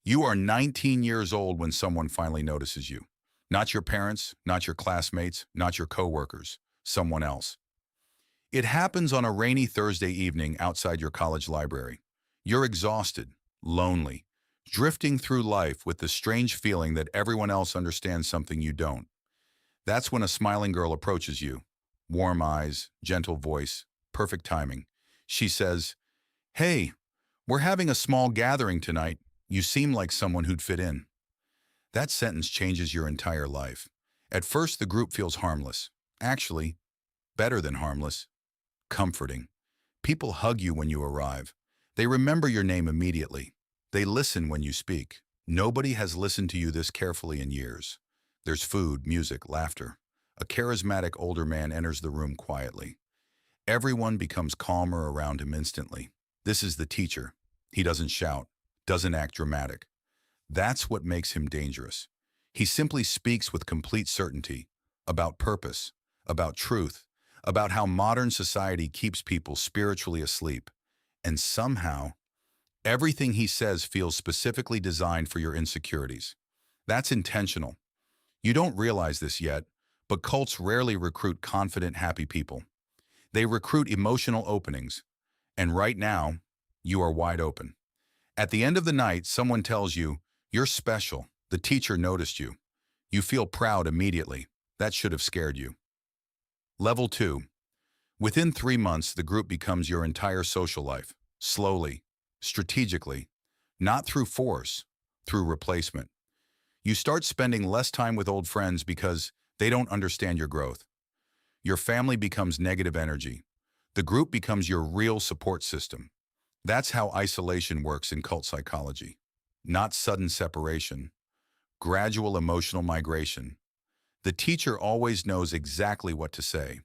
You are 19 years old when someone finally notices you. Not your parents, not your classmates, not your coworkers, someone else. It happens on a rainy Thursday evening outside your college library. You're exhausted, lonely, drifting through life with the strange feeling that everyone else understands something you don't. That's when a smiling girl approaches you. Warm eyes, gentle voice, perfect timing. She says, "Hey, we're having a small gathering tonight. You seem like someone who'd fit in." That sentence changes your entire life. At first, the group feels harmless. Actually, better than harmless, comforting. People hug you when you arrive. They remember your name immediately. They listen when you speak. Nobody has listened to you this carefully in years. There's food, music, laughter. A charismatic older man enters the room quietly. Everyone becomes calmer around him instantly. This is the teacher. He doesn't shout, doesn't act dramatic. That's what makes him dangerous. He simply speaks with complete certainty about purpose, about truth, about how modern society keeps people spiritually asleep. And somehow, everything he says feels specifically designed for your insecurities. That's intentional. You don't realize this yet, but cults rarely recruit confident, happy people. They recruit emotional openings. And right now, you are wide open. At the end of the night, someone tells you, "You're special. The teacher noticed you." You feel proud immediately. That should have scared you. Level 2. Within 3 months, the group becomes your entire social life. Slowly, strategically, not through force, through replacement. You start spending less time with old friends because they don't understand your growth. Your family becomes negative energy. The group becomes your real support system. That's how isolation works in cult psychology. Not sudden separation, gradual emotional migration. The teacher always knows exactly what to say.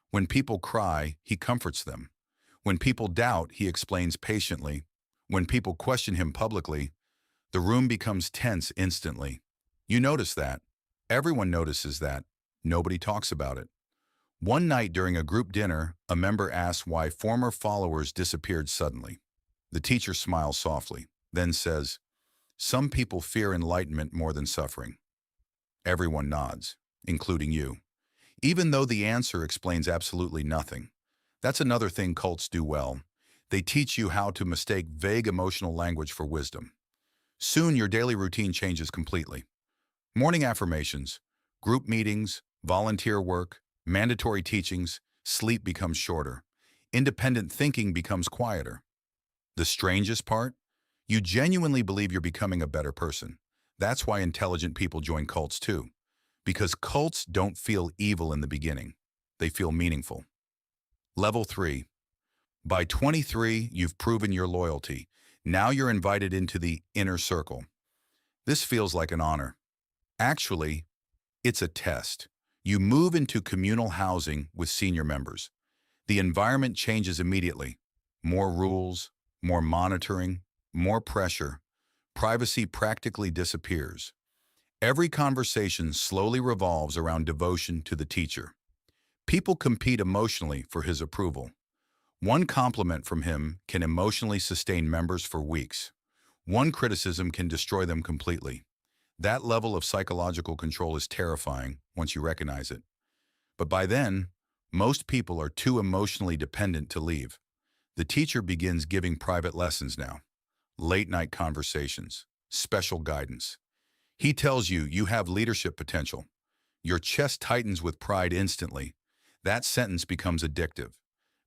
When people cry, he comforts them. When people doubt, he explains patiently. When people question him publicly, the room becomes tense instantly. You notice that. Everyone notices that. Nobody talks about it. One night during a group dinner, a member asks why former followers disappeared suddenly. The teacher smiles softly, then says, "Some people fear enlightenment more than suffering." Everyone nods, including you, even though the answer explains absolutely nothing. That's another thing cults do well. They teach you how to mistake vague emotional language for wisdom. Soon your daily routine changes completely. Morning affirmations, group meetings, volunteer work, mandatory teachings, sleep becomes shorter. Independent thinking becomes quieter. The strangest part? You genuinely believe you're becoming a better person. That's why intelligent people join cults too. Because cults don't feel evil in the beginning. They feel meaningful. Level 3. By 23, you've proven your loyalty. Now you're invited into the inner circle. This feels like an honor. Actually, it's a test. You move into communal housing with senior members. The environment changes immediately. More rules, more monitoring, more pressure. Privacy practically disappears. Every conversation slowly revolves around devotion to the teacher. People compete emotionally for his approval. One compliment from him can emotionally sustain members for weeks. One criticism can destroy them completely. That level of psychological control is terrifying once you recognize it. But by then, most people are too emotionally dependent to leave. The teacher begins giving private lessons now. Late-night conversations, special guidance. He tells you you have leadership potential. Your chest tightens with pride instantly. That sentence becomes addictive.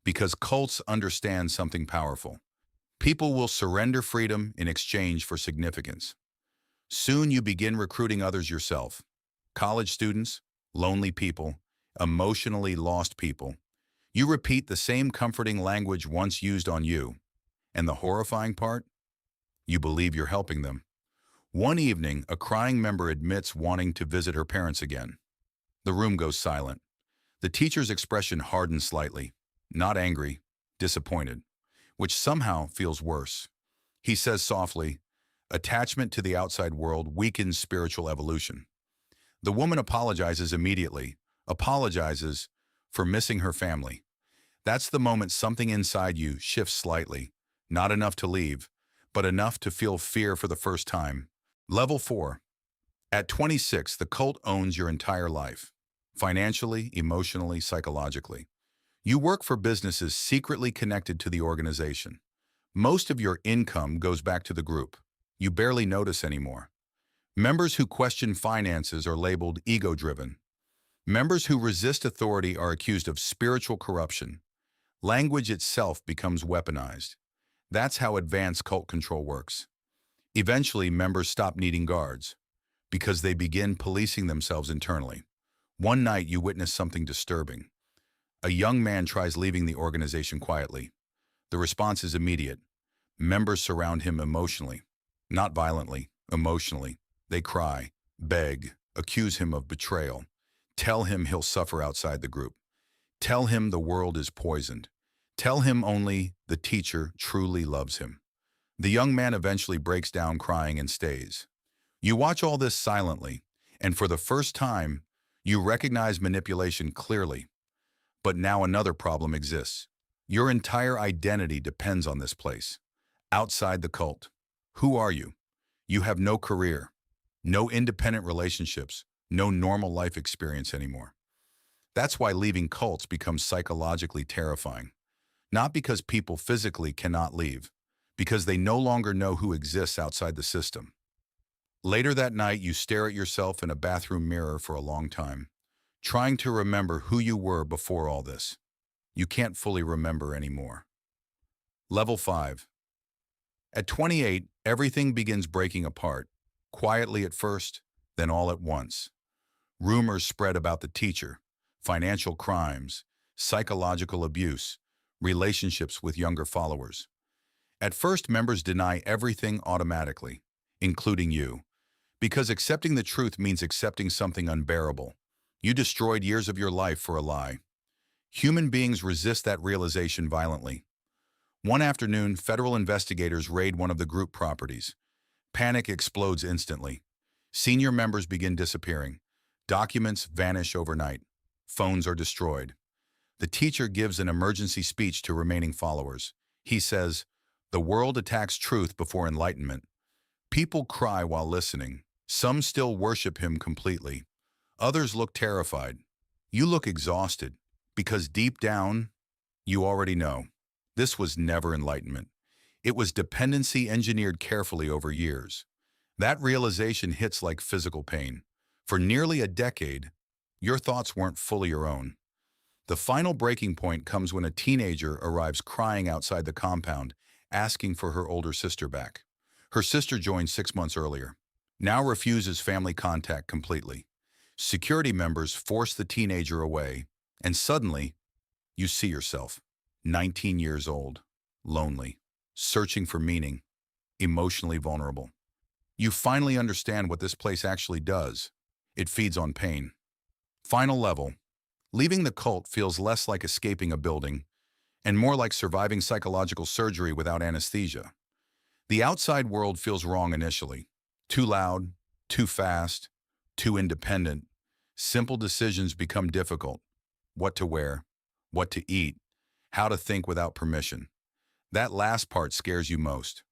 Because cults understand something powerful. People will surrender freedom in exchange for significance. Soon you begin recruiting others yourself. College students, lonely people, emotionally lost people. You repeat the same comforting language once used on you. And the horrifying part? You believe you're helping them. One evening, a crying member admits wanting to visit her parents again. The room goes silent. The teacher's expression hardens slightly. Not angry, disappointed, which somehow feels worse. He says softly, "Attachment to the outside world weakens spiritual evolution." The woman apologizes immediately, apologizes for missing her family. That's the moment something inside you shifts slightly. Not enough to leave, but enough to feel fear for the first time. Level 4. At 26, the cult owns your entire life. Financially, emotionally, psychologically. You work for businesses secretly connected to the organization. Most of your income goes back to the group. You barely notice anymore. Members who question finances are labeled ego-driven. Members who resist authority are accused of spiritual corruption. Language itself becomes weaponized. That's how advanced cult control works. Eventually, members stop needing guards because they begin policing themselves internally. One night, you witness something disturbing. A young man tries leaving the organization quietly. The response is immediate. Members surround him emotionally. Not violently, emotionally. They cry, beg, accuse him of betrayal. Tell him he'll suffer outside the group. Tell him the world is poisoned. Tell him only the teacher truly loves him. The young man eventually breaks down crying and stays. You watch all this silently, and for the first time, you recognize manipulation clearly. But now another problem exists. Your entire identity depends on this place. Outside the cult, who are you? You have no career, no independent relationships, no normal life experience anymore. That's why leaving cults becomes psychologically terrifying. Not because people physically cannot leave, because they no longer know who exists outside the system. Later that night, you stare at yourself in a bathroom mirror for a long time, trying to remember who you were before all this. You can't fully remember anymore. Level 5. At 28, everything begins breaking apart, quietly at first, then all at once. Rumors spread about the teacher, financial crimes, psychological abuse, relationships with younger followers. At first, members deny everything automatically, including you, because accepting the truth means accepting something unbearable. You destroyed years of your life for a lie. Human beings resist that realization violently. One afternoon, federal investigators raid one of the group properties. Panic explodes instantly. Senior members begin disappearing. Documents vanish overnight. Phones are destroyed. The teacher gives an emergency speech to remaining followers. He says, "The world attacks truth before enlightenment." People cry while listening. Some still worship him completely. Others look terrified. You look exhausted, because deep down, you already know. This was never enlightenment. It was dependency engineered carefully over years. That realization hits like physical pain. For nearly a decade, your thoughts weren't fully your own. The final breaking point comes when a teenager arrives crying outside the compound, asking for her older sister back. Her sister joined 6 months earlier. Now refuses family contact completely. Security members force the teenager away, and suddenly, you see yourself, 19 years old, lonely, searching for meaning, emotionally vulnerable. You finally understand what this place actually does. It feeds on pain. Final level. Leaving the cult feels less like escaping a building and more like surviving psychological surgery without anesthesia. The outside world feels wrong initially. Too loud, too fast, too independent. Simple decisions become difficult. What to wear, what to eat, how to think without permission. That last part scares you most.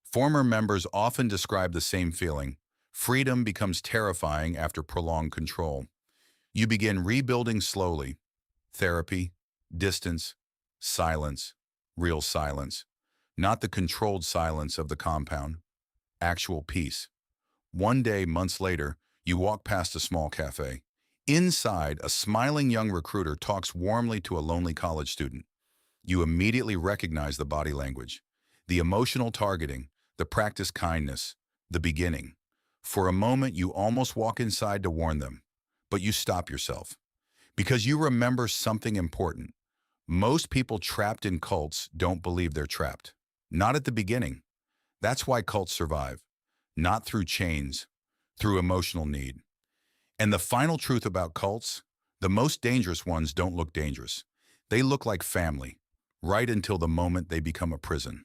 Former members often describe the same feeling. Freedom becomes terrifying after prolonged control. You begin rebuilding slowly. Therapy, distance, silence, real silence. Not the controlled silence of the compound. Actual peace. One day, months later, you walk past a small cafe. Inside, a smiling young recruiter talks warmly to a lonely college student. You immediately recognize the body language, the emotional targeting, the practiced kindness, the beginning. For a moment, you almost walk inside to warn them, but you stop yourself because you remember something important. Most people trapped in cults don't believe they're trapped. Not at the beginning. That's why cults survive. Not through chains, through emotional need. And the final truth about cults, the most dangerous ones don't look dangerous. They look like family, right until the moment they become a prison.